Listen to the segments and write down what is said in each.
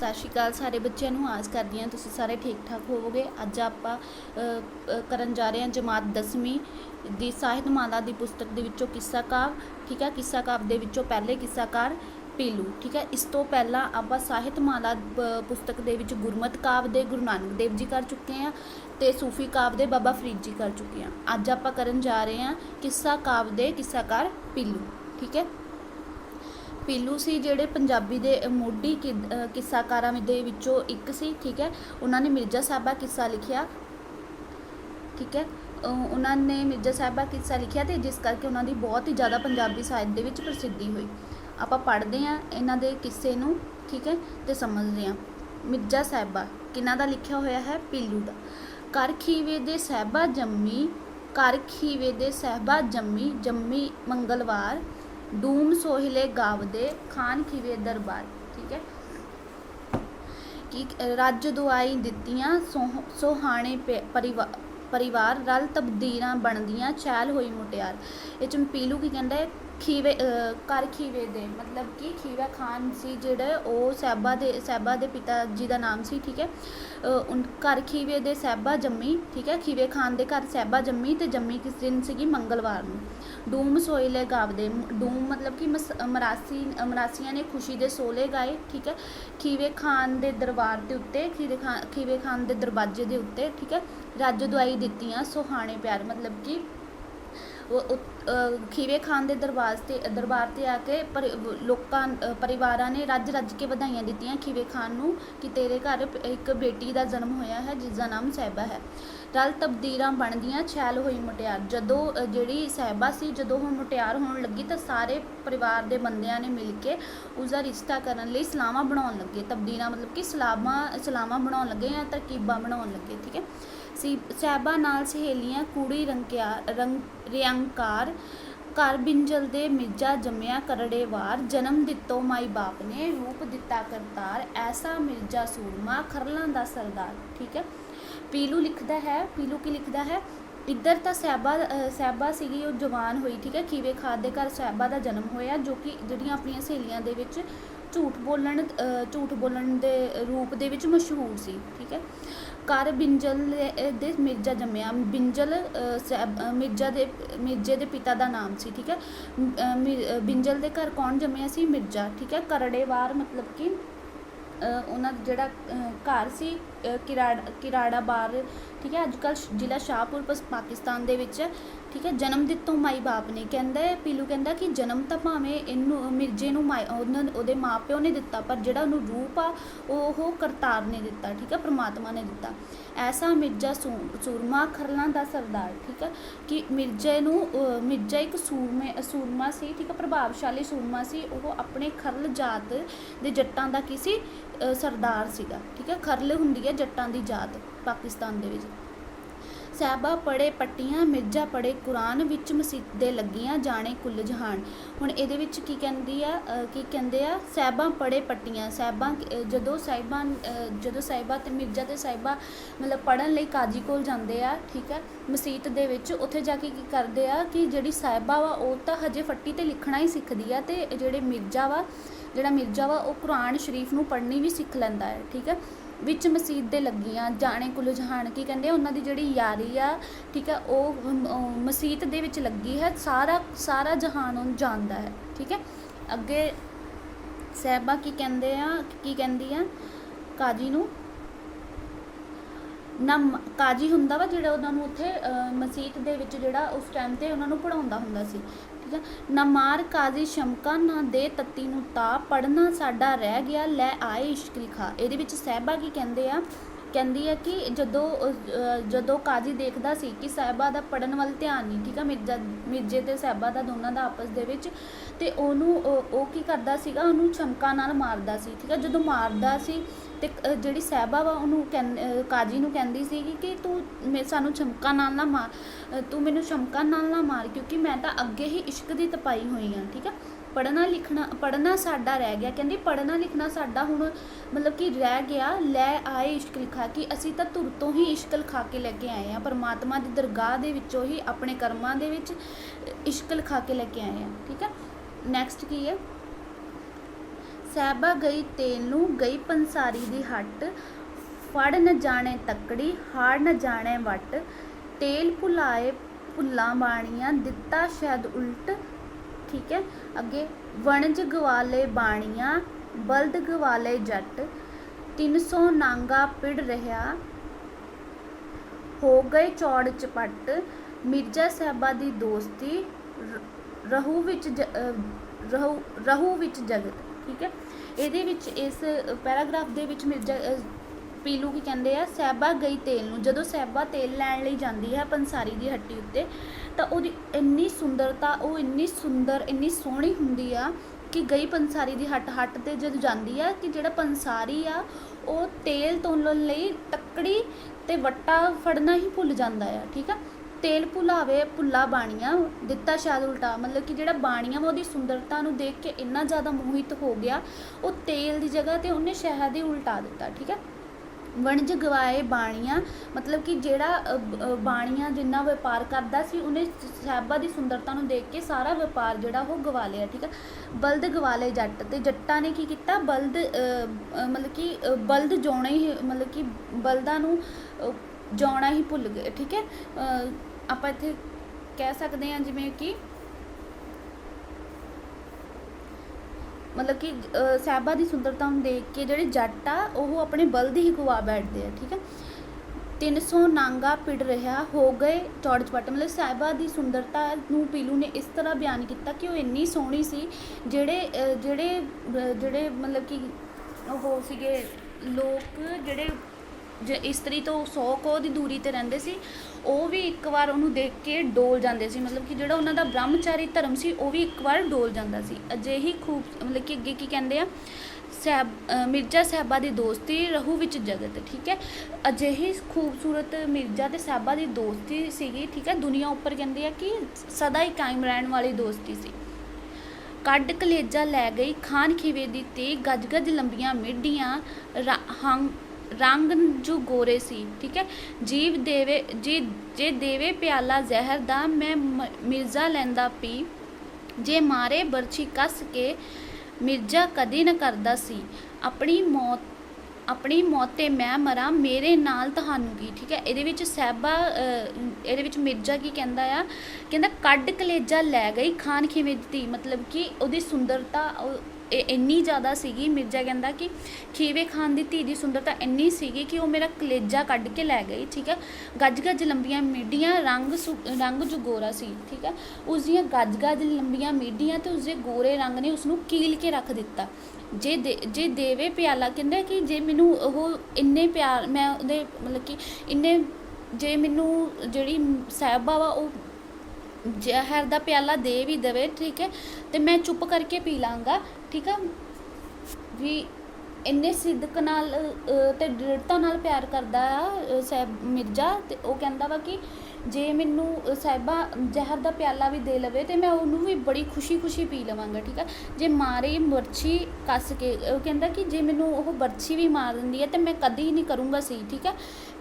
सत श्री अकाल सारे बच्चों नूं। आस करदी हां तुसीं सारे ठीक ठाक होवोगे। अज आपां करन जा रहे हैं जमात 10वीं दी ਸਾਹਿਤਮਾਲਾ दी पुस्तक दे विचों किस्सा काव। ठीक है, किस्सा काव दे विचों पहले किस्साकार पीलू। ठीक है, इस तो पहला आपां ਸਾਹਿਤਮਾਲਾ पुस्तक दे विच गुरमत काव दे गुरु नानक देव जी कर चुके हैं ते सूफी काव दे बाबा फरीद जी कर चुके हैं। अज आपां करन जा रहे हैं किस्सा काव दे किस्साकार पीलू। ठीक है, पीलू सी ਜਿਹੜੇ पंजाबी दे मोढी किस्साकारां दे विचों एक सी। ठीक है, उन्होंने मिर्जा साहबा किस्सा लिखिया। ठीक है, उन्होंने मिर्जा साहबा किस्सा लिखिया तो जिस करके उन्होंने बहुत ही ज़्यादा पंजाबी साहित्य दे विच प्रसिद्धि हुई। आपां पढ़ते हैं इन्हां दे किस्से नूं। ठीक है, तो समझते हैं। मिर्जा साहबा किन्हां दा लिखिया होया है? पीलू दा। कर खीवे दे साहबा जम्मी, कर खीवे दे साहबा जम्मी, जम्मी मंगलवार, डूम सोहिले गावदे खान खीवे दरबार। ठीक है, कि रज दुआई दित्तियां सोहाने परिवार रल तबदीरां बनदियां छैल होई मुटियार। ये पीलू की कहता है खीवे कर खीवे दे मतलब कि खीवा खान सी जेड़ा वो साहबा दे पिता जी का नाम सी। ठीक है, घर खीवे दे साहबा जम्मी। ठीक है, खीवे खान दे घर साहबा जम्मी तो जम्मी किस दिन सी? मंगलवार नूं। डूम सोहले गावदे, डूम मतलब कि मरासियां ने खुशी दे सोले गाए। ठीक है, खीवे खान दे दरबार के उत्ते खीवे खान दे दरवाजे के उत्ते। ठीक है, रज दुआई दित्तियां सुहाने प्यार मतलब कि खीवे खान के दरबार से आके परिवार ने रज रज के बधाइयां दित्तियां खीवे खान नूं कि तेरे घर एक बेटी का जन्म होया है जिसका नाम साहबा है। रल तबदीरां बनदियां छैल होई मुटियार। जदों जिहड़ी साहबा सी जदों हुण मुटियार होण लगी तो सारे परिवार के बंदियां ने मिल के उसका रिश्ता करन लई सलावां बनाउण लगे। तबदीरां मतलब कि सलावां बनाउण लगे या तरकीबां बनाउण लगे। ठीक है, साहबा नाल सहेलियां कूड़ी रियंकार घर बिंजल दे मिर्जा जम्मिया करड़े वार, जन्म दित्तो माई बाप ने रूप दिता करतार, ऐसा मिर्जा सूरमा खरलां दा सरदार। ठीक है, पीलू लिखदा है, पीलू की लिखदा है इधर तो साहबा सीगी वो जवान हुई। ठीक है, खीवे खान दे घर साहबा का जन्म होया जो कि जिहड़ियां अपनियां सहेलियां दे विच झूठ बोलण दे रूप दे विच मशहूर सी। ठीक है, घर बिंजल दे मिर्जा जम्मिया, बिंजल मिर्जे दे पिता का नाम सी। ठीक है, बिंजल दे घर कौन जम्मिया सी? मिर्जा। ठीक है, करड़ेवार मतलब कि उन्होंने जोड़ा घर से किराड़ा बार। ठीक है, अजकल जिला शाहपुर पाकिस्तान दे विच। ठीक है, जन्म दित्तो माई बाप ने कहंदा पीलू कहंदा कि जन्म तो भावें इनू मिर्जे नूं उहदे माँ प्यो ने दिता पर जिहड़ा उहनूं रूप आ वो करतार ने दिता। ठीक है, परमात्मा ने दिता। ऐसा मिर्जा सूरमा खरलां दा सरदार। ठीक है, कि मिर्जा एक सूरमा सी। ठीक है, प्रभावशाली सूरमा सी। वो अपने खरल जात दे जट्टां दा किसी सरदार सीगा। ठीक है, खरल हुंदी है जट्टां दी जात पाकिस्तान दे विच। साहबा पढ़े पट्टियां मिर्जा पढ़े कुरान विच मसीते लगियां जाने कुल जहान। हुण इहदे विच की कहंदे आ साहबा पढ़े पट्टियां। साहबा जदों साहिबा ते मिर्जा ते साहिबा मतलब पढ़न लई काजी कोल जांदे आ। ठीक है, मसीत दे विच उत्थे जाके की करदे आ कि जिहड़ी साहिबा वा वो तां हजे फट्टी ते लिखना ही सिखदी आ ते जिहड़ा मिर्जा वा वो कुरान शरीफ नूं पढ़नी भी सिख लैंदा है। ठीक है, विच मसीत दे लगियां जाने कुल जहान की कहंदे उन्हां दी जिहड़ी यारी आ। ठीक है, वो मसीत दे विच लगी है, सारा जहान उन्हें जानदा है। ठीक है, अगे साहबा की कहंदी आ काजी नूं ना काजी हुंदा वा जिहड़ा उन्हां नूं उत्थे मसीत दे विच जिहड़ा उस टाइम ते उन्हां नूं पढ़ाउंदा हुंदा सी। ठीक है, ना मार काजी शमका ना दे तत्ती नूं ताप, पढ़ना साडा रह गया लै आए इश्क लिखा। इहदे विच साहबा की कहंदी है कि जदों काजी देखदा सी कि साहबा दा पढ़न वाल ध्यान नहीं। ठीक है, मिर्जे ते साहबा दा दोनों दा आपस दे विच ते ओह की करदा सीगा उहनूं शमका नाल मारदा सी। ठीक है, जदों मारदा सी ते जिहड़ी साहबा वा उहनूं काजी नूं कहंदी सीगी कि तू सानूं शमका नाल ना मार, तू मैनूं शमका नाल ना मार क्योंकि मैं तां अगे ही इश्क दी तपाई होई हाँ। ठीक है, पढ़ना साडा रह गया। कहंदी पढ़ना लिखना साडा हुण मतलब कि रह गया लै आए इश्क लिखा कि असीं तां धुर तो ही इश्क लिखा के लैके आए हैं। परमात्मा की दरगाह दे विचों ही अपने कर्मां दे विच इश्क लिखा के लैके आए हैं। ठीक है, नैक्सट की है ਸਹਿਬਾ ਗਈ ਤੇਲ ਨੂੰ ਗਈ ਪੰਸਾਰੀ ਦੀ ਹੱਟ, ਫੜ ਨ ਜਾਣੇ ਤੱਕੜੀ ਹਾੜ ਨ ਜਾਣੇ ਵੱਟ, ਤੇਲ ਭੁਲਾਏ ਭੁੱਲਾਂ ਬਾਣੀਆਂ ਦਿੱਤਾ ਸ਼ਾਇਦ ਉਲਟ। ਠੀਕ ਹੈ, ਅੱਗੇ ਵਣਜ ਗਵਾਲੇ ਬਾਣੀਆਂ ਬਲਦ ਗਵਾਲੇ ਜੱਟ, 300 ਨਾਂਗਾ ਪਿੜ ਰਿਹਾ ਹੋ ਗਏ ਚੌੜ ਚਪੱਟ, ਮਿਰਜ਼ਾ ਸਾਹਿਬਾ ਦੀ ਦੋਸਤੀ ਰਹੂ ਵਿੱਚ ਜਗਤ। ਠੀਕ ਹੈ, ਇਹਦੇ ਵਿੱਚ ਇਸ ਪੈਰਾਗ੍ਰਾਫ ਦੇ ਵਿੱਚ ਮਿਰਜ਼ਾ ਪੀਲੂ ਕੀ ਕਹਿੰਦੇ ਆ, ਸਾਹਿਬਾ ਗਈ ਤੇਲ ਨੂੰ, ਜਦੋਂ ਸਾਹਿਬਾ ਤੇਲ ਲੈਣ ਲਈ ਜਾਂਦੀ ਹੈ ਪੰਸਾਰੀ ਦੀ ਹੱਟੀ ਉੱਤੇ ਤਾਂ ਉਹਦੀ ਇੰਨੀ ਸੁੰਦਰਤਾ, ਉਹ ਇੰਨੀ ਸੁੰਦਰ ਇੰਨੀ ਸੋਹਣੀ ਹੁੰਦੀ ਆ ਕਿ ਗਈ ਪੰਸਾਰੀ ਦੀ ਹੱਟ ਤੇ ਜਦੋਂ ਜਾਂਦੀ ਆ ਕਿ ਜਿਹੜਾ ਪੰਸਾਰੀ ਆ ਉਹ ਤੇਲ ਤੋਲਣ ਲਈ ਤੱਕੜੀ ਤੇ ਵੱਟਾ ਫੜਨਾ ਹੀ ਭੁੱਲ ਜਾਂਦਾ ਆ। ਠੀਕ ਆ, ਤੇਲ ਭੁਲਾਵੇ ਭੁੱਲਾ ਬਾਣੀਆਂ ਦਿੱਤਾ ਸ਼ਾਇਦ ਉਲਟਾ, ਮਤਲਬ ਕਿ ਜਿਹੜਾ ਬਾਣੀਆਂ ਵਾ ਉਹਦੀ ਸੁੰਦਰਤਾ ਨੂੰ ਦੇਖ ਕੇ ਇੰਨਾ ਜ਼ਿਆਦਾ ਮੋਹਿਤ ਹੋ ਗਿਆ, ਉਹ ਤੇਲ ਦੀ ਜਗ੍ਹਾ ਤੇ ਉਹਨੇ ਸ਼ਹਿਦ ਹੀ ਉਲਟਾ ਦਿੱਤਾ। ਠੀਕ ਹੈ, ਵਣਜ ਗਵਾਏ ਬਾਣੀਆਂ ਮਤਲਬ ਕਿ ਜਿਹੜਾ ਬਾਣੀਆਂ ਜਿੰਨਾ ਵਪਾਰ ਕਰਦਾ ਸੀ ਉਹਨੇ ਸਾਹਿਬਾ ਦੀ ਸੁੰਦਰਤਾ ਨੂੰ ਦੇਖ ਕੇ ਸਾਰਾ ਵਪਾਰ ਜਿਹੜਾ ਉਹ ਗਵਾ ਲਿਆ। ਠੀਕ ਹੈ, ਬਲਦ ਗਵਾਲੇ ਜੱਟ, ਤੇ ਜੱਟਾਂ ਨੇ ਕੀ ਕੀਤਾ, ਬਲਦ ਮਤਲਬ ਕਿ ਬਲਦ ਜਿਉਣਾ ਹੀ, ਮਤਲਬ ਕਿ ਬਲਦਾਂ ਨੂੰ ਜਿਉਣਾ ਹੀ ਭੁੱਲ ਗਏ। ਠੀਕ ਹੈ, ਆਪਾਂ ਇੱਥੇ ਕਹਿ ਸਕਦੇ ਹਾਂ ਜਿਵੇਂ ਕਿ ਮਤਲਬ ਕਿ ਸਾਹਿਬਾ ਦੀ ਸੁੰਦਰਤਾ ਨੂੰ ਦੇਖ ਕੇ ਜਿਹੜੇ ਜੱਟ ਆ ਉਹ ਆਪਣੇ ਬਲਦ ਹੀ ਗਵਾ ਬੈਠਦੇ ਆ। ਠੀਕ ਹੈ, 300 ਨਾਂਗਾ ਪਿੜ ਰਿਹਾ ਹੋ ਗਏ ਚੌੜ ਚਪੱਟ, ਮਤਲਬ ਸਾਹਿਬਾ ਦੀ ਸੁੰਦਰਤਾ ਨੂੰ ਪੀਲੂ ਨੇ ਇਸ ਤਰ੍ਹਾਂ ਬਿਆਨ ਕੀਤਾ ਕਿ ਉਹ ਇੰਨੀ ਸੋਹਣੀ ਸੀ, ਜਿਹੜੇ ਮਤਲਬ ਕਿ ਉਹ ਸੀਗੇ ਲੋਕ ਜਿਹੜੇ ਇਸਤਰੀ ਤੋਂ 100 ਕੋਹ ਦੀ ਦੂਰੀ 'ਤੇ ਰਹਿੰਦੇ ਸੀ, ਉਹ ਵੀ ਇੱਕ ਵਾਰ ਉਹਨੂੰ ਦੇਖ ਕੇ ਡੋਲ ਜਾਂਦੇ ਸੀ, ਮਤਲਬ ਕਿ ਜਿਹੜਾ ਉਹਨਾਂ ਦਾ ਬ੍ਰਹਮਚਾਰੀ ਧਰਮ ਸੀ ਉਹ ਵੀ ਇੱਕ ਵਾਰ ਡੋਲ ਜਾਂਦਾ ਸੀ। ਅਜਿਹੀ ਮਤਲਬ ਕਿ ਅੱਗੇ ਕੀ ਕਹਿੰਦੇ ਆ, ਮਿਰਜ਼ਾ ਸਾਹਿਬਾ ਦੀ ਦੋਸਤੀ ਰਹੂ ਵਿੱਚ ਜਗਤ। ਠੀਕ ਹੈ, ਅਜਿਹੀ ਖੂਬਸੂਰਤ ਮਿਰਜ਼ਾ ਤੇ ਸਾਹਿਬਾ ਦੀ ਦੋਸਤੀ ਸੀਗੀ। ਠੀਕ ਹੈ, ਦੁਨੀਆ ਉੱਪਰ ਕਹਿੰਦੇ ਆ ਕਿ ਸਦਾ ਹੀ ਕਾਇਮ ਰਹਿਣ ਵਾਲੀ ਦੋਸਤੀ ਸੀ। ਕੱਢ ਕਲੇਜਾ ਲੈ ਗਈ ਖਾਨ ਖੀਵੇ ਦੀ ਤੇ ਗੱਜ ਗੱਜ ਲੰਬੀਆਂ ਮਿੱਡੀਆਂ ਰੰਗ ਜੋ ਗੋਰੇ ਸੀ। ਠੀਕ ਹੈ, ਜੀਵ ਦੇਵੇ ਜੇ ਦੇਵੇ ਪਿਆਲਾ ਜ਼ਹਿਰ ਦਾ ਮੈਂ ਮਿਰਜ਼ਾ ਲੈਂਦਾ ਪੀ, ਜੇ ਮਾਰੇ ਬਰਛੀ ਕੱਸ ਕੇ ਮਿਰਜ਼ਾ ਕਦੇ ਨਾ ਕਰਦਾ ਸੀ, ਆਪਣੀ ਮੌਤ ਤੇ ਮੈਂ ਮਰਾਂ ਮੇਰੇ ਨਾਲ ਤੁਹਾਨੂੰ ਕੀ। ਠੀਕ ਹੈ, ਇਹਦੇ ਵਿੱਚ ਸਾਹਿਬਾ ਇਹਦੇ ਵਿੱਚ ਮਿਰਜ਼ਾ ਕੀ ਕਹਿੰਦਾ ਆ, ਕਹਿੰਦਾ ਕੱਢ ਕਲੇਜਾ ਲੈ ਗਈ ਖਾਨ ਖੀਵੇ ਦੀ, ਮਤਲਬ ਕਿ ਉਹਦੀ ਸੁੰਦਰਤਾ ਇੰਨੀ ਜ਼ਿਆਦਾ ਸੀਗੀ। ਮਿਰਜ਼ਾ ਕਹਿੰਦਾ ਕਿ ਖੀਵੇ ਖਾਨ ਦੀ ਧੀ ਦੀ ਸੁੰਦਰਤਾ ਇੰਨੀ ਸੀਗੀ ਕਿ ਉਹ ਮੇਰਾ ਕਲੇਜਾ ਕੱਢ ਕੇ ਲੈ ਗਈ। ਠੀਕ ਹੈ, ਗੱਜ ਗੱਜ ਲੰਬੀਆਂ ਮੀਡੀਆਂ ਰੰਗ ਜੋ ਗੋਰਾ ਸੀ। ਠੀਕ ਹੈ, ਉਸ ਦੀਆਂ ਗੱਜ ਗੱਜ ਲੰਬੀਆਂ ਮੀਡੀਆਂ ਤੇ ਉਸਦੇ ਗੋਰੇ ਰੰਗ ਨੇ ਉਸਨੂੰ ਕੀਲ ਕੇ ਰੱਖ ਦਿੱਤਾ। ਜੇ ਦੇਵੇ ਪਿਆਲਾ, ਕਹਿੰਦਾ ਕਿ ਜੇ ਮੈਨੂੰ ਉਹ ਇੰਨੇ ਪਿਆਰ, ਮੈਂ ਉਹਦੇ ਮਤਲਬ ਕਿ ਇੰਨੇ, ਜੇ ਮੈਨੂੰ ਜਿਹੜੀ ਸਾਹਿਬਾ ਵਾ ਉਹ ਜ਼ਹਿਰ ਦਾ ਪਿਆਲਾ ਦੇ ਵੀ ਦੇਵੇ, ਠੀਕ ਹੈ, ਤੇ ਮੈਂ ਚੁੱਪ ਕਰਕੇ ਪੀ ਲਾਂਗਾ। ਠੀਕ ਆ, ਵੀ ਇੰਨੇ ਸਿੱਦਕ ਨਾਲ ਤੇ ਦ੍ਰਿੜਤਾ ਨਾਲ ਪਿਆਰ ਕਰਦਾ ਆ ਮਿਰਜ਼ਾ, ਤੇ ਉਹ ਕਹਿੰਦਾ ਵਾ ਕਿ ਜੇ ਮੈਨੂੰ ਸਾਹਿਬਾ ਜ਼ਹਿਰ ਦਾ ਪਿਆਲਾ ਵੀ ਦੇ ਲਵੇ ਤੇ ਮੈਂ ਉਹਨੂੰ ਵੀ ਬੜੀ ਖੁਸ਼ੀ ਪੀ ਲਵਾਂਗਾ। ਠੀਕ ਆ, ਜੇ ਮਾਰੇ ਬਰਛੀ ਕੱਸ ਕੇ, ਉਹ ਕਹਿੰਦਾ ਕਿ ਜੇ ਮੈਨੂੰ ਉਹ ਬਰਛੀ ਵੀ ਮਾਰ ਦਿੰਦੀ ਹੈ ਤੇ ਮੈਂ ਕਦੀ ਨਹੀਂ ਕਰੂੰਗਾ ਸੀ। ਠੀਕ ਹੈ,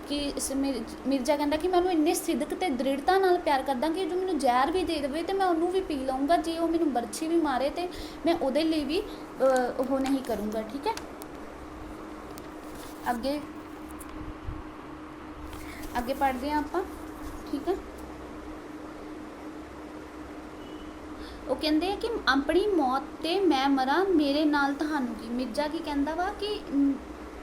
ਕਿ ਮਿਰਜ਼ਾ ਕਹਿੰਦਾ ਕਿ ਮੈਂ ਉਹਨੂੰ ਇੰਨੇ ਸਿੱਦਕ ਤੇ ਦ੍ਰਿੜਤਾ ਨਾਲ ਪਿਆਰ ਕਰਦਾ ਕਿ ਜੋ ਮੈਨੂੰ ਜ਼ਹਿਰ ਵੀ ਦੇ ਦੇਵੇ ਤੇ ਮੈਂ ਉਹਨੂੰ ਵੀ ਪੀ ਲਵਾਂਗਾ, ਜੇ ਉਹ ਮੈਨੂੰ ਬਰਛੀ ਵੀ ਮਾਰੇ ਤੇ ਮੈਂ ਉਹਦੇ ਲਈ ਵੀ ਉਹ ਨਹੀਂ ਕਰੂੰਗਾ। ਠੀਕ ਹੈ, ਅੱਗੇ ਪੜ੍ਹਦੇ ਹਾਂ ਆਪਾਂ। ਠੀਕ ਹੈ, ਉਹ ਕਹਿੰਦੇ ਆ ਕਿ ਆਪਣੀ ਮੌਤ ਤੇ ਮੈਂ ਮਰਾਂ ਮੇਰੇ ਨਾਲ ਤੁਹਾਨੂੰ ਕੀ। ਮਿਰਜ਼ਾ ਕੀ ਕਹਿੰਦਾ ਵਾ ਕਿ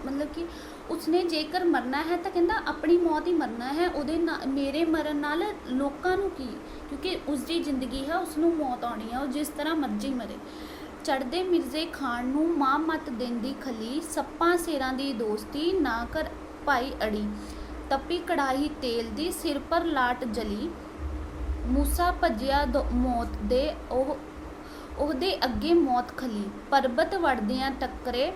ਮਤਲਬ ਕਿ ਉਸਨੇ ਜੇਕਰ ਮਰਨਾ ਹੈ ਤਾਂ ਕਹਿੰਦਾ ਆਪਣੀ ਮੌਤ ਹੀ ਮਰਨਾ ਹੈ, ਉਹਦੇ ਨਾਲ ਮੇਰੇ ਮਰਨ ਨਾਲ ਲੋਕਾਂ ਨੂੰ ਕੀ, ਕਿਉਂਕਿ ਉਸਦੀ ਜ਼ਿੰਦਗੀ ਹੈ, ਉਸਨੂੰ ਮੌਤ ਆਉਣੀ ਹੈ, ਉਹ ਜਿਸ ਤਰ੍ਹਾਂ ਮਰਜ਼ੀ ਮਰੇ। ਚੜ੍ਹਦੇ ਮਿਰਜ਼ੇ ਖਾਨ ਨੂੰ ਮਾਂ ਮੱਤ ਦਿੰਦੀ ਖਲੀ, ਸੱਪਾਂ ਸੇਰਾਂ ਦੀ ਦੋਸਤੀ ਨਾ ਕਰ ਭਾਈ ਅੜੀ, ਤਪੀ ਕੜਾਹੀ ਤੇਲ ਦੀ ਸਿਰ ਪਰ ਲਾਟ ਜਲੀ, ਮੂਸਾ ਭੱਜਿਆ ਮੌਤ ਦੇ ਉਹਦੇ ਅੱਗੇ ਮੌਤ ਖਲੀ, ਪਰਬਤ ਵੜਦਿਆਂ ਟੱਕਰੇ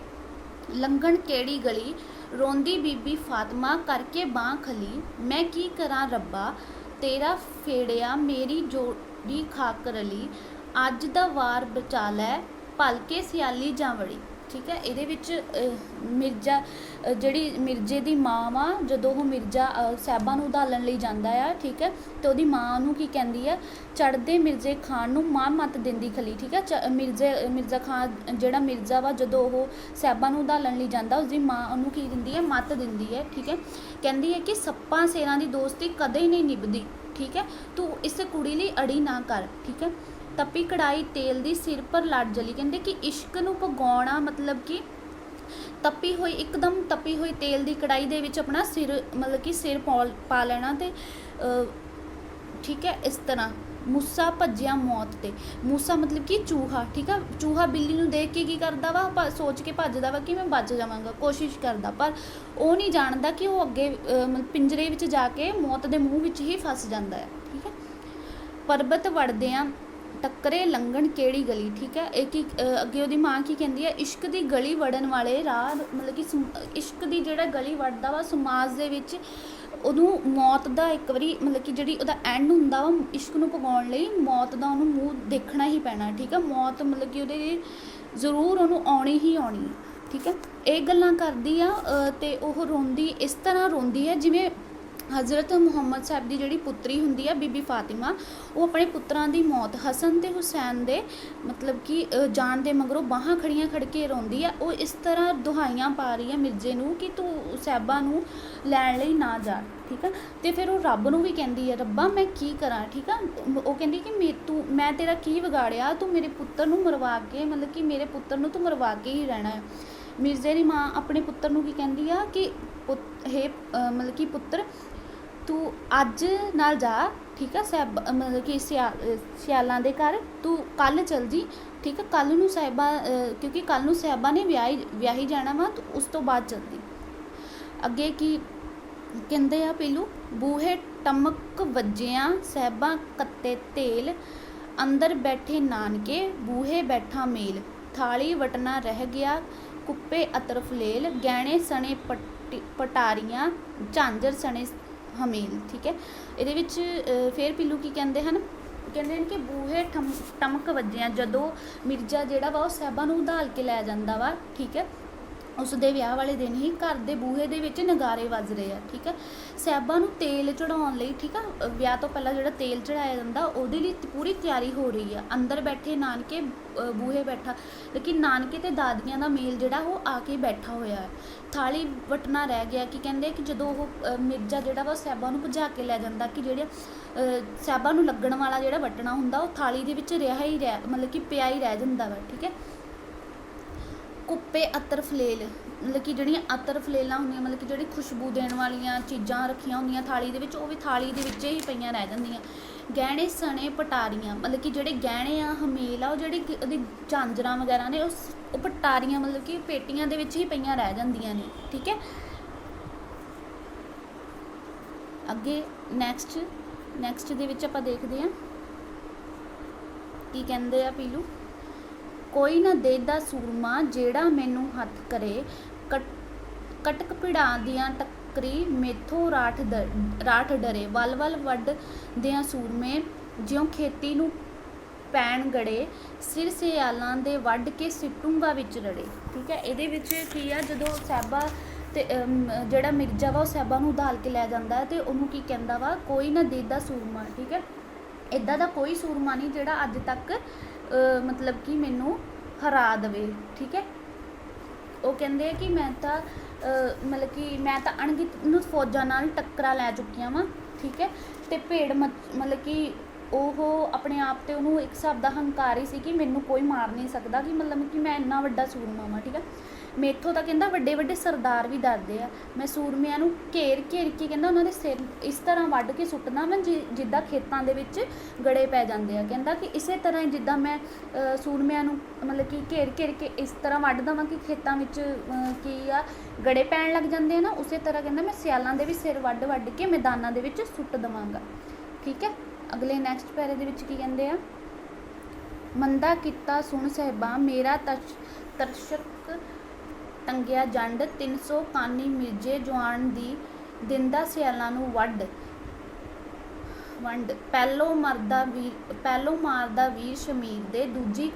ਲੰਘਣ ਕਿਹੜੀ ਗਲੀ, ਰੋਂਦੀ ਬੀਬੀ ਫਾਤਮਾ ਕਰਕੇ ਬਾਂਹ ਖਲੀ, ਮੈਂ ਕੀ ਕਰਾਂ ਰੱਬਾ ਤੇਰਾ ਫੇੜਿਆ ਮੇਰੀ ਜੋੜੀ ਖਾਕ ਰਲੀ, ਅੱਜ ਦਾ ਵਾਰ ਬਚਾ ਲੈ ਭਲਕੇ ਸਿਆਲੀ ਜਾਂ ਵੜੀ। ठीक है। ਇਹਦੇ ਵਿੱਚ ਮਿਰਜ਼ਾ ਜਿਹੜੀ ਮਿਰਜ਼ੇ ਦੀ ਮਾਂ ਵਾ, ਜਦੋਂ ਉਹ ਮਿਰਜ਼ਾ ਸਾਹਿਬਾਂ ਨੂੰ ਉਧਾਲਣ ਲਈ ਜਾਂਦਾ ਆ, ਠੀਕ ਹੈ, ਤੇ ਉਹਦੀ ਮਾਂ ਉਹਨੂੰ ਕੀ ਕਹਿੰਦੀ ਆ, ਚੜ੍ਹਦੇ ਮਿਰਜ਼ੇ ਖਾਨ ਨੂੰ ਮਾਂ ਮੱਤ ਦਿੰਦੀ ਖਲੀ, ਠੀਕ ਹੈ। ਮਿਰਜ਼ਾ ਖਾਨ ਜਿਹੜਾ ਮਿਰਜ਼ਾ ਵਾ, ਜਦੋਂ ਉਹ ਸਾਹਿਬਾਂ ਨੂੰ ਉਧਾਲਣ ਲਈ ਜਾਂਦਾ, ਉਸਦੀ ਮਾਂ ਉਹਨੂੰ ਕੀ ਦਿੰਦੀ ਹੈ, ਮੱਤ ਦਿੰਦੀ ਹੈ, ਠੀਕ ਹੈ। ਕਹਿੰਦੀ ਹੈ ਕਿ ਸੱਪਾਂ ਸ਼ੇਰਾਂ ਦੀ ਦੋਸਤੀ ਕਦੇ ਨਹੀਂ ਨਿਭਦੀ, ਠੀਕ ਹੈ, ਤੂੰ ਇਸ ਕੁੜੀ ਲਈ ਅੜੀ ਨਾ ਕਰ, ਠੀਕ ਹੈ। ਤਪੀ ਕੜਾਈ ਤੇਲ ਦੀ ਸਿਰ ਪਰ ਲੜ ਜਲੀ, ਕਹਿੰਦੇ ਕਿ ਇਸ਼ਕ ਨੂੰ ਭਗਾਉਣਾ ਮਤਲਬ ਕਿ ਤਪੀ ਹੋਈ, ਇੱਕਦਮ ਤਪੀ ਹੋਈ ਤੇਲ ਦੀ ਕੜਾਈ ਦੇ ਵਿੱਚ ਆਪਣਾ ਸਿਰ ਮਤਲਬ ਕਿ ਸਿਰ ਪਾ ਲੈਣਾ, ਤੇ ਠੀਕ ਹੈ। ਇਸ ਤਰ੍ਹਾਂ ਮੂਸਾ ਭੱਜਿਆ ਮੌਤ ਤੇ, ਮੂਸਾ ਮਤਲਬ ਕਿ ਚੂਹਾ, ਠੀਕ ਆ। ਚੂਹਾ ਬਿੱਲੀ ਨੂੰ ਦੇਖ ਕੇ ਕੀ ਕਰਦਾ ਵਾ, ਸੋਚ ਕੇ ਭੱਜਦਾ ਵਾ ਕਿ ਮੈਂ ਬਚ ਜਾਵਾਂਗਾ, ਕੋਸ਼ਿਸ਼ ਕਰਦਾ, ਪਰ ਉਹ ਨਹੀਂ ਜਾਣਦਾ ਕਿ ਉਹ ਅੱਗੇ ਪਿੰਜਰੇ ਵਿੱਚ ਜਾ ਕੇ ਮੌਤ ਦੇ ਮੂੰਹ ਵਿੱਚ ਹੀ ਫਸ ਜਾਂਦਾ ਹੈ, ਠੀਕ ਹੈ। ਪਰਬਤ ਵੜਦਿਆਂ ਟੱਕਰੇ ਲੰਘਣ ਕਿਹੜੀ ਗਲੀ, ਠੀਕ ਹੈ। ਇਹ ਕੀ ਅੱਗੇ ਉਹਦੀ ਮਾਂ ਕੀ ਕਹਿੰਦੀ ਹੈ, ਇਸ਼ਕ ਦੀ ਗਲੀ ਵੜਨ ਵਾਲੇ ਰਾਹ, ਮਤਲਬ ਕਿ ਇਸ਼ਕ ਦੀ ਜਿਹੜਾ ਗਲੀ ਵੜਦਾ ਵਾ ਸਮਾਜ ਦੇ ਵਿੱਚ, ਉਹਨੂੰ ਮੌਤ ਦਾ ਇੱਕ ਵਾਰੀ ਮਤਲਬ ਕਿ ਜਿਹੜੀ ਉਹਦਾ ਐਂਡ ਹੁੰਦਾ ਵਾ, ਇਸ਼ਕ ਨੂੰ ਭਗਾਉਣ ਲਈ ਮੌਤ ਦਾ ਉਹਨੂੰ ਮੂੰਹ ਦੇਖਣਾ ਹੀ ਪੈਣਾ, ਠੀਕ ਹੈ। ਮੌਤ ਮਤਲਬ ਕਿ ਉਹਦੇ ਜ਼ਰੂਰ ਉਹਨੂੰ ਆਉਣੀ ਹੀ ਆਉਣੀ ਹੈ, ਠੀਕ ਹੈ। ਇਹ ਗੱਲਾਂ ਕਰਦੀ ਆ ਤੇ ਉਹ ਰੋਂਦੀ ਇਸ ਤਰ੍ਹਾਂ ਰੋਂਦੀ ਹੈ ਜਿਵੇਂ ਹਜ਼ਰਤ ਮੁਹੰਮਦ ਸਾਹਿਬ ਦੀ ਜਿਹੜੀ ਪੁੱਤਰੀ ਹੁੰਦੀ ਆ ਬੀਬੀ ਫਾਤਿਮਾ, ਉਹ ਆਪਣੇ ਪੁੱਤਰਾਂ ਦੀ ਮੌਤ, ਹਸਨ ਤੇ ਹੁਸੈਨ ਦੇ ਮਤਲਬ ਕਿ ਜਾਣ ਦੇ ਮਗਰੋਂ ਬਾਹਾਂ ਖੜੀਆਂ ਖੜ ਕੇ ਰੋਂਦੀ ਆ। ਉਹ ਇਸ ਤਰ੍ਹਾਂ ਦੁਹਾਈਆਂ ਪਾ ਰਹੀ ਆ ਮਿਰਜ਼ੇ ਨੂੰ ਕਿ ਤੂੰ ਸਾਹਿਬਾਂ ਨੂੰ ਲੈਣ ਲਈ ਨਾ ਜਾ, ਠੀਕ ਆ। ਤੇ ਫਿਰ ਉਹ ਰੱਬ ਨੂੰ ਵੀ ਕਹਿੰਦੀ ਹੈ, ਰੱਬਾ ਮੈਂ ਕੀ ਕਰਾਂ, ਠੀਕ ਆ। ਉਹ ਕਹਿੰਦੀ ਕਿ ਮੈਂ ਤੇਰਾ ਕੀ ਵਿਗਾੜਿਆ, ਤੂੰ ਮੇਰੇ ਪੁੱਤਰ ਨੂੰ ਮਰਵਾ ਕੇ ਮਤਲਬ ਕਿ ਮੇਰੇ ਪੁੱਤਰ ਨੂੰ ਤੂੰ ਮਰਵਾ ਕੇ ਹੀ ਰਹਿਣਾ ਹੈ। ਮਿਰਜ਼ੇ ਦੀ ਮਾਂ ਆਪਣੇ ਪੁੱਤਰ ਨੂੰ ਕੀ ਕਹਿੰਦੀ ਆ ਕਿ ਮਤਲਬ ਕਿ ਪੁੱਤਰ ਤੂੰ ਅੱਜ ਨਾਲ ਜਾ, ਠੀਕ ਆ, ਮਤਲਬ ਕਿ ਸਿਆਲਾਂ ਦੇ ਘਰ ਤੂੰ ਕੱਲ੍ਹ ਚਲ ਜੀ, ਠੀਕ ਆ। ਕੱਲ੍ਹ ਨੂੰ ਸਾਹਿਬਾਂ ਕਿਉਂਕਿ ਕੱਲ੍ਹ ਨੂੰ ਸਾਹਿਬਾਂ ਨੇ ਵਿਆਹੀ ਜਾਣਾ ਵਾ, ਤੂੰ ਉਸ ਤੋਂ ਬਾਅਦ ਚਲਦੀ। ਅੱਗੇ ਕੀ ਕਹਿੰਦੇ ਆ ਪੀਲੂ, ਬੂਹੇ ਟਮਕ ਵੱਜਿਆਂ ਸਾਹਿਬਾਂ ਕੱਤੇ ਤੇਲ, ਅੰਦਰ ਬੈਠੇ ਨਾਨਕੇ ਬੂਹੇ ਬੈਠਾ ਮੇਲ, ਥਾਲੀ ਵਟਣਾ ਰਹਿ ਗਿਆ ਕੁੱਪੇ ਅਤਰਫ ਲੇਲ, ਗਹਿਣੇ ਸਣੇ ਪਟਾਰੀਆਂ ਝਾਂਜਰ ਸਣੇ ਹਮੀਲ, ਠੀਕ ਹੈ। ਇਹਦੇ ਵਿੱਚ ਫਿਰ ਪੀਲੂ ਕੀ ਕਹਿੰਦੇ ਹਨ ਕਿ ਬੂਹੇ ਟਮਕ ਵੱਜਿਆ, ਜਦੋਂ ਮਿਰਜ਼ਾ ਜਿਹੜਾ ਵਾ ਉਹ ਸਾਹਿਬਾਂ ਨੂੰ ਉਧਾਲ ਕੇ ਲੈ ਜਾਂਦਾ ਵਾ, ਠੀਕ ਹੈ। ਉਸ ਦੇ ਵਿਆਹ ਵਾਲੇ ਦਿਨ ਹੀ ਘਰ ਦੇ ਬੂਹੇ ਦੇ ਵਿੱਚ ਨਗਾਰੇ ਵੱਜ ਰਹੇ ਆ, ਠੀਕ ਹੈ। ਸਾਹਿਬਾਂ ਨੂੰ ਤੇਲ ਚੜਾਉਣ ਲਈ, ਠੀਕ ਆ, ਵਿਆਹ ਤੋਂ ਪਹਿਲਾਂ ਜਿਹੜਾ ਤੇਲ ਚੜਾਇਆ ਜਾਂਦਾ ਉਹਦੇ ਲਈ ਪੂਰੀ ਤਿਆਰੀ ਹੋ ਰਹੀ ਆ। ਅੰਦਰ ਬੈਠੇ ਨਾਨਕੇ ਬੂਹੇ ਬੈਠਾ, ਲੇਕਿਨ ਨਾਨਕੇ ਤੇ ਦਾਦੀਆਂ ਦਾ ਮੇਲ ਜਿਹੜਾ ਉਹ ਆ ਕੇ ਬੈਠਾ ਹੋਇਆ ਹੈ। ਥਾਲੀ ਵਟਣਾ ਰਹਿ ਗਿਆ, ਕੀ ਕਹਿੰਦੇ ਕਿ ਜਦੋਂ ਉਹ ਮਿਰਜ਼ਾ ਜਿਹੜਾ ਵਾ ਸਾਹਿਬਾਂ ਨੂੰ ਭਜਾ ਕੇ ਲੈ ਜਾਂਦਾ, ਕਿ ਜਿਹੜੇ ਸਾਹਿਬਾਂ ਨੂੰ ਲੱਗਣ ਵਾਲਾ ਜਿਹੜਾ ਵਟਣਾ ਹੁੰਦਾ ਉਹ ਥਾਲੀ ਦੇ ਵਿੱਚ ਮਤਲਬ ਕਿ ਪਿਆ ਹੀ ਰਹਿ ਜਾਂਦਾ ਵਾ, ਠੀਕ ਹੈ। ਕੁੱਪੇ ਅਤਰ ਫਲੇਲ, ਮਤਲਬ ਕਿ ਜਿਹੜੀਆਂ ਅਤਰ ਫਲੇਲਾਂ ਹੁੰਦੀਆਂ, ਮਤਲਬ ਕਿ ਜਿਹੜੀ ਖੁਸ਼ਬੂ ਦੇਣ ਵਾਲੀਆਂ ਚੀਜ਼ਾਂ ਰੱਖੀਆਂ ਹੁੰਦੀਆਂ ਥਾਲੀ ਦੇ ਵਿੱਚ, ਉਹ ਵੀ ਥਾਲੀ ਦੇ ਵਿੱਚ ਹੀ ਪਈਆਂ ਰਹਿ ਜਾਂਦੀਆਂ। ਗਹਿਣੇ ਸਣੇ ਪਟਾਰੀਆਂ, ਮਤਲਬ ਕਿ ਜਿਹੜੇ ਗਹਿਣੇ ਆ ਹਮੇਲ ਆ, ਉਹ ਜਿਹੜੀ ਉਹਦੀ ਝਾਂਜਰਾਂ ਵਗੈਰਾ ਨੇ ਉਹ ਪਟਾਰੀਆਂ ਮਤਲਬ ਕਿ ਪੇਟੀਆਂ ਦੇ ਵਿੱਚ ਹੀ ਪਈਆਂ ਰਹਿ ਜਾਂਦੀਆਂ ਨੇ, ਠੀਕ ਹੈ। ਅੱਗੇ ਨੈਕਸਟ ਦੇ ਵਿੱਚ ਆਪਾਂ ਦੇਖਦੇ ਹਾਂ ਕੀ ਕਹਿੰਦੇ ਆ ਪੀਲੂ, ਕੋਈ ਨਾ ਦੇਦਾ ਸੂਰਮਾ ਜਿਹੜਾ ਮੈਨੂੰ ਹੱਥ ਕਰੇ, ਕਟਕ ਭਿੜਾਂ ਦੀਆਂ ਟੱਕਰੀ ਮੇਥੋਂ ਰਾਠ ਡਰੇ, ਵੱਲ ਵੱਢ ਦਿਆਂ ਸੂਰਮੇ ਜਿਉਂ ਖੇਤੀ ਨੂੰ ਪੈਣ ਗੜੇ, ਸਿਰ ਸਿਆਲਾਂ ਦੇ ਵੱਢ ਕੇ ਸਿੱਟੂੰਗਾ ਵਿੱਚ ਰੜੇ, ਠੀਕ ਹੈ। ਇਹਦੇ ਵਿੱਚ ਕੀ ਆ, ਜਦੋਂ ਸਾਹਿਬਾਂ ਤੇ ਜਿਹੜਾ ਮਿਰਜ਼ਾ ਵਾ ਉਹ ਸਾਹਿਬਾਂ ਨੂੰ ਉਧਾਲ ਕੇ ਲੈ ਜਾਂਦਾ ਤੇ ਉਹਨੂੰ ਕੀ ਕਹਿੰਦਾ ਵਾ, ਕੋਈ ਨਾ ਦੇਦਾ ਸੂਰਮਾ, ਠੀਕ ਹੈ। ਇੱਦਾਂ ਦਾ ਕੋਈ ਸੂਰਮਾ ਨਹੀਂ ਜਿਹੜਾ ਅੱਜ ਤੱਕ ਮਤਲਬ ਕਿ ਮੈਨੂੰ ਹਰਾ ਦੇਵੇ, ਠੀਕ ਹੈ। ਉਹ ਕਹਿੰਦੇ ਆ ਕਿ ਮੈਂ ਤਾਂ ਮਤਲਬ ਕਿ ਮੈਂ ਤਾਂ ਅਣਗਿਣਤ ਫੌਜਾਂ ਨਾਲ ਟੱਕਰਾਂ ਲੈ ਚੁੱਕੀਆਂ ਵਾਂ, ਠੀਕ ਹੈ। ਅਤੇ ਭੇਡ ਮਤਲਬ ਕਿ ਉਹ ਆਪਣੇ ਆਪ 'ਤੇ ਉਹਨੂੰ ਇੱਕ ਹਿਸਾਬ ਦਾ ਹੰਕਾਰ ਹੀ ਸੀ ਕਿ ਮੈਨੂੰ ਕੋਈ ਮਾਰ ਨਹੀਂ ਸਕਦਾ, ਕਿ ਮਤਲਬ ਕਿ ਮੈਂ ਇੰਨਾ ਵੱਡਾ ਸੂਰਮਾ ਵਾਂ, ਠੀਕ ਹੈ। ਮੇਥੋਂ ਤਾਂ ਕਹਿੰਦਾ ਵੱਡੇ ਸਰਦਾਰ ਵੀ ਡਰਦੇ ਆ, ਮੈਂ ਸੂਰਮਿਆਂ ਨੂੰ ਘੇਰ ਕੇ ਕਹਿੰਦਾ ਉਹਨਾਂ ਦੇ ਸਿਰ ਇਸ ਤਰ੍ਹਾਂ ਵੱਢ ਕੇ ਸੁੱਟਦਾ ਮੈਂ ਜਿੱਦਾਂ ਖੇਤਾਂ ਦੇ ਵਿੱਚ ਗੜੇ ਪੈ ਜਾਂਦੇ ਆ। ਕਹਿੰਦਾ ਕਿ ਇਸੇ ਤਰ੍ਹਾਂ ਜਿੱਦਾਂ ਮੈਂ ਸੂਰਮਿਆਂ ਨੂੰ ਮਤਲਬ ਕਿ ਘੇਰ ਕੇ ਇਸ ਤਰ੍ਹਾਂ ਵੱਢ ਦੇਵਾਂ ਕਿ ਖੇਤਾਂ ਵਿੱਚ ਕੀ ਆ ਗੜੇ ਪੈਣ ਲੱਗ ਜਾਂਦੇ ਆ ਨਾ, ਉਸੇ ਤਰ੍ਹਾਂ ਕਹਿੰਦਾ ਮੈਂ ਸਿਆਲਾਂ ਦੇ ਵੀ ਸਿਰ ਵੱਢ ਕੇ ਮੈਦਾਨਾਂ ਦੇ ਵਿੱਚ ਸੁੱਟ ਦੇਵਾਂਗਾ, ਠੀਕ ਹੈ। ਅਗਲੇ ਨੈਕਸਟ ਪੈਰੇ ਦੇ ਵਿੱਚ ਕੀ ਕਹਿੰਦੇ ਆ, ਮੰਦਾ ਕੀਤਾ ਸੁਣ ਸਾਹਿਬਾਂ ਮੇਰਾ ਤਰਸ਼ਕ ਟੰਗਿਆ ਜੰਡ, 300 ਕਾਨੀ ਮਿਰਜੇ ਜਵਾਨ ਦੀ ਦਿੰਦਾ ਸਿਆਲਾਂ ਨੂੰ ਵੰਡ, ਪਹਿਲੋਂ ਮਾਰਦਾ ਵੀਰ ਸ਼ਮੀਰ ਦੇ, ਦੂਜੀ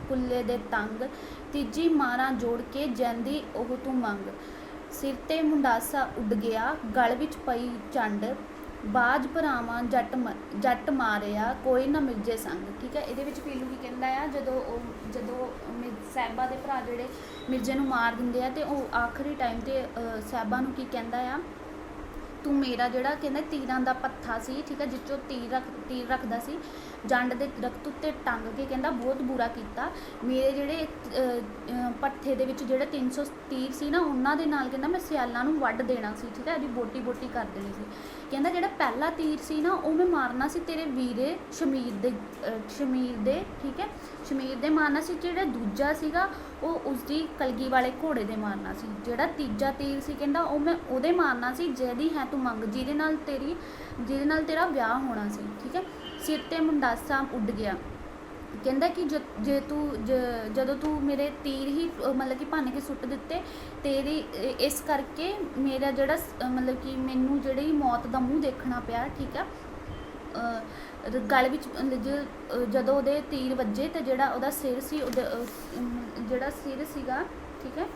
ਕੁੱਲੇ ਦੇ ਤੰਗ, ਤੀਜੀ ਮਾਰਾਂ ਜੋੜ ਕੇ ਜੈਂਦੀ ਉਹ ਤੂੰ ਮੰਗ। ਸਿਰ ਤੇ ਮੁੰਡਾਸਾ ਉੱਡ ਗਿਆ, ਗਲ ਵਿੱਚ ਪਈ ਚੰਡ, ਬਾਜ ਭਰਾਵਾਂ ਜੱਟ ਮਾਰਿਆ, ਕੋਈ ਨਾ ਮਿਰਜੇ ਸੰਗ। ਠੀਕ ਹੈ, ਇਹਦੇ ਵਿੱਚ ਪੀਲੂ ਕੀ ਕਹਿੰਦਾ ਆ, ਜਦੋਂ ਸਾਹਿਬਾ ਦੇ ਭਰਾ ਜਿਹੜੇ ਮਿਰਜੇ ਨੂੰ ਮਾਰ ਦਿੰਦੇ ਆ ਤੇ ਉਹ ਆਖਰੀ ਟਾਈਮ ਤੇ ਸਾਹਿਬਾ ਨੂੰ ਕੀ ਕਹਿੰਦਾ ਆ, ਤੂੰ ਮੇਰਾ ਜਿਹੜਾ ਕਹਿੰਦਾ ਤੀਰਾਂ ਦਾ ਪੱਥਾ ਸੀ, ਠੀਕ ਹੈ, ਜਿਸ 'ਚੋਂ ਤੀਰ ਰੱਖਦਾ ਸੀ, ਜੰਡ ਦੇ ਦਰਖਤ ਉੱਤੇ ਟੰਗ ਕੇ ਕਹਿੰਦਾ ਬਹੁਤ ਬੁਰਾ ਕੀਤਾ। ਮੇਰੇ ਜਿਹੜੇ ਪੱਠੇ ਦੇ ਵਿੱਚ ਜਿਹੜੇ 300 ਤੀਰ ਸੀ ਨਾ, ਉਹਨਾਂ ਦੇ ਨਾਲ ਕਹਿੰਦਾ ਮੈਂ ਸਿਆਲਾਂ ਨੂੰ ਵੱਢ ਦੇਣਾ ਸੀ। ਠੀਕ ਹੈ, ਉਹਦੀ ਬੋਟੀ ਕਰ ਦੇਣੀ ਸੀ। ਕਹਿੰਦਾ ਜਿਹੜਾ ਪਹਿਲਾ ਤੀਰ ਸੀ ਨਾ, ਉਹ ਮੈਂ ਮਾਰਨਾ ਸੀ ਤੇਰੇ ਵੀਰੇ ਸ਼ਮੀਰ ਦੇ ਠੀਕ ਹੈ, ਸ਼ਮੀਰ ਦੇ ਮਾਰਨਾ ਸੀ। ਜਿਹੜਾ ਦੂਜਾ ਸੀਗਾ ਉਹ ਉਸਦੀ ਕਲਗੀ ਵਾਲੇ ਘੋੜੇ ਦੇ ਮਾਰਨਾ ਸੀ। ਜਿਹੜਾ ਤੀਜਾ ਤੀਰ ਸੀ ਕਹਿੰਦਾ ਉਹ ਮੈਂ ਉਹਦੇ ਮਾਰਨਾ ਸੀ ਜਿਹਦੀ ਹੈ ਤੂੰ ਮੰਗ, ਜਿਹਦੇ ਨਾਲ ਤੇਰਾ ਵਿਆਹ ਹੋਣਾ ਸੀ। ਠੀਕ ਹੈ, ਸਿਰ ਤੇ ਮੁੰਡਾਸਾ ਉੱਡ ਗਿਆ। ਕਹਿੰਦਾ ਕਿ ਜਦੋਂ ਤੂੰ ਮੇਰੇ ਤੀਰ ਹੀ ਮਤਲਬ ਕਿ ਭੰਨ ਕੇ ਸੁੱਟ ਦਿੱਤੇ, ਤੇਰੀ ਇਸ ਕਰਕੇ ਮੇਰਾ ਜਿਹੜਾ ਮਤਲਬ ਕਿ ਮੈਨੂੰ ਜਿਹੜੀ ਮੌਤ ਦਾ ਮੂੰਹ ਦੇਖਣਾ ਪਿਆ। ਠੀਕ ਆ, ਗਲ ਵਿੱਚ ਜਦੋਂ ਉਹਦੇ ਤੀਰ ਵੱਜੇ ਤੇ ਜਿਹੜਾ ਉਹਦਾ ਸਿਰ ਸੀ, ਜਿਹੜਾ ਸਿਰ ਸੀਗਾ, ਠੀਕ ਹੈ,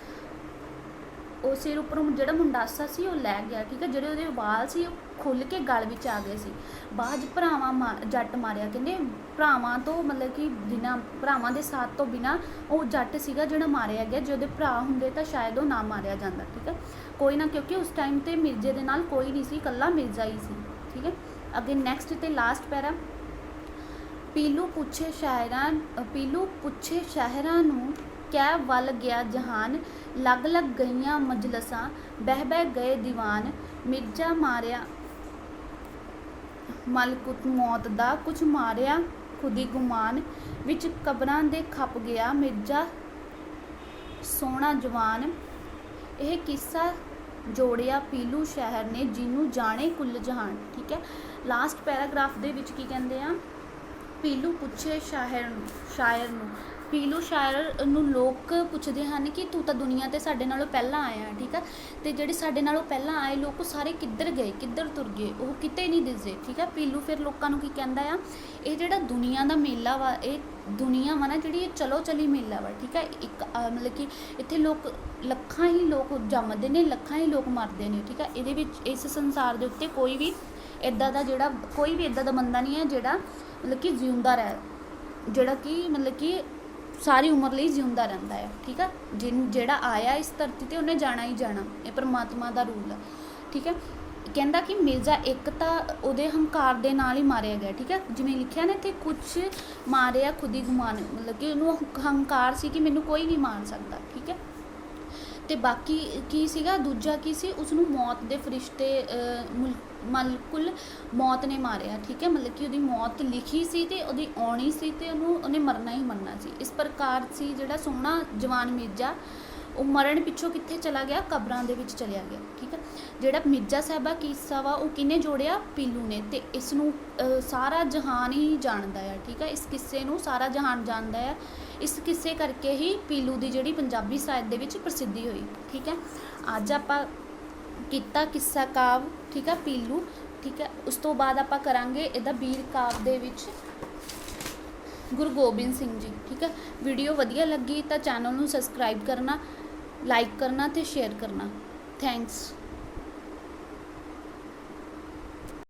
ਉਹ ਸਿਰ ਉੱਪਰੋਂ ਜਿਹੜਾ ਮੁੰਡਾਸਾ ਸੀ ਉਹ ਲੈ ਗਿਆ। ਠੀਕ ਹੈ, ਜਿਹੜੇ ਉਹਦੇ ਵਾਲ ਸੀ ਉਹ ਖੁੱਲ੍ਹ ਕੇ ਗਲ ਵਿੱਚ ਆ ਗਏ ਸੀ। ਬਾਜ ਭਰਾਵਾਂ ਜੱਟ ਮਾਰਿਆ, ਕਹਿੰਦੇ ਭਰਾਵਾਂ ਤੋਂ ਮਤਲਬ ਕਿ ਬਿਨਾਂ ਭਰਾਵਾਂ ਦੇ ਸਾਥ ਤੋਂ ਬਿਨਾਂ ਉਹ ਜੱਟ ਸੀਗਾ ਜਿਹੜਾ ਮਾਰਿਆ ਗਿਆ। ਜੇ ਉਹਦੇ ਭਰਾ ਹੁੰਦੇ ਤਾਂ ਸ਼ਾਇਦ ਉਹ ਨਾ ਮਾਰਿਆ ਜਾਂਦਾ। ਠੀਕ ਹੈ, ਕੋਈ ਨਾ, ਕਿਉਂਕਿ ਉਸ ਟਾਈਮ 'ਤੇ ਮਿਰਜ਼ੇ ਦੇ ਨਾਲ ਕੋਈ ਨਹੀਂ ਸੀ, ਇਕੱਲਾ ਮਿਰਜ਼ਾ ਹੀ ਸੀ। ਠੀਕ ਹੈ, ਅੱਗੇ ਨੈਕਸਟ ਤੇ ਲਾਸਟ ਪੈਰਾ, ਪੀਲੂ ਪੁੱਛੇ ਸ਼ਹਿਰਾਂ ਨੂੰ ਕੈ ਵੱਲ ਗਿਆ ਜਹਾਨ, ਲੱਗ ਗਈਆਂ ਮਜਲਸਾਂ, ਬਹਿ ਗਏ ਦੀਵਾਨ, ਮਿਰਜ਼ਾ ਮਾਰਿਆ ਮਲਕੁਤ ਮੌਤ ਦਾ, ਕੁਛ ਮਾਰਿਆ ਖੁਦੀ ਗੁਮਾਨ, ਵਿੱਚ ਕਬਰਾਂ ਦੇ ਖੱਪ ਗਿਆ ਮਿਰਜ਼ਾ ਸੋਹਣਾ ਜਵਾਨ। ਇਹ ਕਿੱਸਾ ਜੋੜਿਆ ਪੀਲੂ ਸ਼ਹਿਰ ਨੇ, ਜਿਹਨੂੰ ਜਾਣੇ ਕੁੱਲ ਜਹਾਨ। ਠੀਕ ਹੈ, ਲਾਸਟ ਪੈਰਾਗ੍ਰਾਫ ਦੇ ਵਿੱਚ ਕੀ ਕਹਿੰਦੇ ਆ, ਪੀਲੂ ਪੁੱਛੇ ਸ਼ਾਇਰ ਨੂੰ ਪੀਲੂ ਸ਼ਾਇਰ ਨੂੰ ਲੋਕ ਪੁੱਛਦੇ ਹਨ ਕਿ ਤੂੰ ਤਾਂ ਦੁਨੀਆ 'ਤੇ ਸਾਡੇ ਨਾਲੋਂ ਪਹਿਲਾਂ ਆਇਆ। ਠੀਕ ਆ, ਅਤੇ ਜਿਹੜੇ ਸਾਡੇ ਨਾਲੋਂ ਪਹਿਲਾਂ ਆਏ ਲੋਕ ਸਾਰੇ ਕਿੱਧਰ ਗਏ, ਕਿੱਧਰ ਤੁਰ ਗਏ, ਉਹ ਕਿਤੇ ਨਹੀਂ ਦਿਸਦੇ। ਠੀਕ ਆ, ਪੀਲੂ ਫਿਰ ਲੋਕਾਂ ਨੂੰ ਕੀ ਕਹਿੰਦਾ ਆ, ਇਹ ਜਿਹੜਾ ਦੁਨੀਆ ਦਾ ਮੇਲਾ ਵਾ, ਇਹ ਦੁਨੀਆ ਵਾ ਨਾ ਜਿਹੜੀ, ਇਹ ਚਲੋ ਚਲੀ ਮੇਲਾ ਵਾ। ਠੀਕ ਆ, ਇੱਕ ਮਤਲਬ ਕਿ ਇੱਥੇ ਲੱਖਾਂ ਹੀ ਲੋਕ ਜੰਮਦੇ ਨੇ, ਲੱਖਾਂ ਹੀ ਲੋਕ ਮਰਦੇ ਨੇ। ਠੀਕ ਆ, ਇਹਦੇ ਵਿੱਚ ਇਸ ਸੰਸਾਰ ਦੇ ਉੱਤੇ ਕੋਈ ਵੀ ਇੱਦਾਂ ਦਾ ਬੰਦਾ ਨਹੀਂ ਹੈ ਜਿਹੜਾ ਮਤਲਬ ਕਿ ਜਿਉਂਦਾ ਜਿਹੜਾ ਕਿ ਮਤਲਬ ਕਿ ਸਾਰੀ ਉਮਰ ਲਈ ਜਿਉਂਦਾ ਰਹਿੰਦਾ ਹੈ। ਠੀਕ ਆ, ਜਿਹੜਾ ਆਇਆ ਇਸ ਧਰਤੀ 'ਤੇ ਉਹਨੇ ਜਾਣਾ ਹੀ ਜਾਣਾ, ਇਹ ਪਰਮਾਤਮਾ ਦਾ ਰੂਲ ਆ। ਠੀਕ ਹੈ, ਕਹਿੰਦਾ ਕਿ ਮਿਰਜ਼ਾ ਇੱਕ ਤਾਂ ਉਹਦੇ ਹੰਕਾਰ ਦੇ ਨਾਲ ਹੀ ਮਾਰਿਆ ਗਿਆ। ਠੀਕ ਹੈ, ਜਿਵੇਂ ਲਿਖਿਆ ਨਾ ਇੱਥੇ, ਕੁਛ ਮਾਰਿਆ ਖੁਦੀ ਗੁਮਾਨ, ਮਤਲਬ ਕਿ ਉਹਨੂੰ ਹੰਕਾਰ ਸੀ ਕਿ ਮੈਨੂੰ ਕੋਈ ਨਹੀਂ ਮਾਰ ਸਕਦਾ। ਠੀਕ ਹੈ, ਅਤੇ ਬਾਕੀ ਕੀ ਸੀਗਾ, ਦੂਜਾ ਕੀ ਸੀ, ਉਸਨੂੰ ਮੌਤ ਦੇ ਫਰਿਸ਼ਤੇ ਮਲਕੁਲ ਮੌਤ ਨੇ ਮਾਰਿਆ। ਠੀਕ ਹੈ, ਮਤਲਬ ਕਿ ਉਹਦੀ ਮੌਤ ਲਿਖੀ ਸੀ ਅਤੇ ਉਹਦੀ ਆਉਣੀ ਸੀ ਅਤੇ ਉਹਨੇ ਮਰਨਾ ਹੀ ਮਰਨਾ ਸੀ। ਇਸ ਪ੍ਰਕਾਰ ਸੀ ਜਿਹੜਾ ਸੋਹਣਾ ਜਵਾਨ ਮਿਰਜ਼ਾ, ਉਹ ਮਰਨ ਪਿੱਛੋਂ ਕਿੱਥੇ ਚਲਾ ਗਿਆ, ਕਬਰਾਂ ਦੇ ਵਿੱਚ ਚਲਿਆ ਗਿਆ। ਠੀਕ ਹੈ, ਜਿਹੜਾ ਮਿਰਜ਼ਾ ਸਾਹਿਬਾ ਕਿੱਸਾ ਵਾ ਉਹ ਕਿਹਨੇ ਜੋੜਿਆ, ਪੀਲੂ ਨੇ, ਅਤੇ ਇਸ ਨੂੰ ਸਾਰਾ ਜਹਾਨ ਹੀ ਜਾਣਦਾ ਆ। ਠੀਕ ਹੈ, ਇਸ ਕਿੱਸੇ ਨੂੰ ਸਾਰਾ ਜਹਾਨ ਜਾਣਦਾ ਆ। ਇਸ ਕਿੱਸੇ ਕਰਕੇ ਹੀ ਪੀਲੂ ਦੀ ਜਿਹੜੀ ਪੰਜਾਬੀ ਸਾਹਿਤ ਦੇ ਵਿੱਚ ਪ੍ਰਸਿੱਧੀ ਹੋਈ। ਠੀਕ ਹੈ, ਅੱਜ ਆਪਾਂ ਕੀਤਾ ਕਿੱਸਾ ਕਾਵ, ਠੀਕ ਹੈ, ਪੀਲੂ। ਠੀਕ ਹੈ, ਉਸ ਤੋਂ ਬਾਅਦ ਆਪਾਂ ਕਰਾਂਗੇ ਇਹਦਾ ਵੀਰ ਕਾਵ ਦੇ ਵਿੱਚ ਗੁਰੂ ਗੋਬਿੰਦ ਸਿੰਘ ਜੀ। ਠੀਕ ਹੈ, ਵੀਡੀਓ ਵਧੀਆ ਲੱਗੀ ਤਾਂ ਚੈਨਲ ਨੂੰ ਸਬਸਕ੍ਰਾਈਬ ਕਰਨਾ, ਲਾਈਕ ਕਰਨਾ ਅਤੇ ਸ਼ੇਅਰ ਕਰਨਾ। ਥੈਂਕਸ।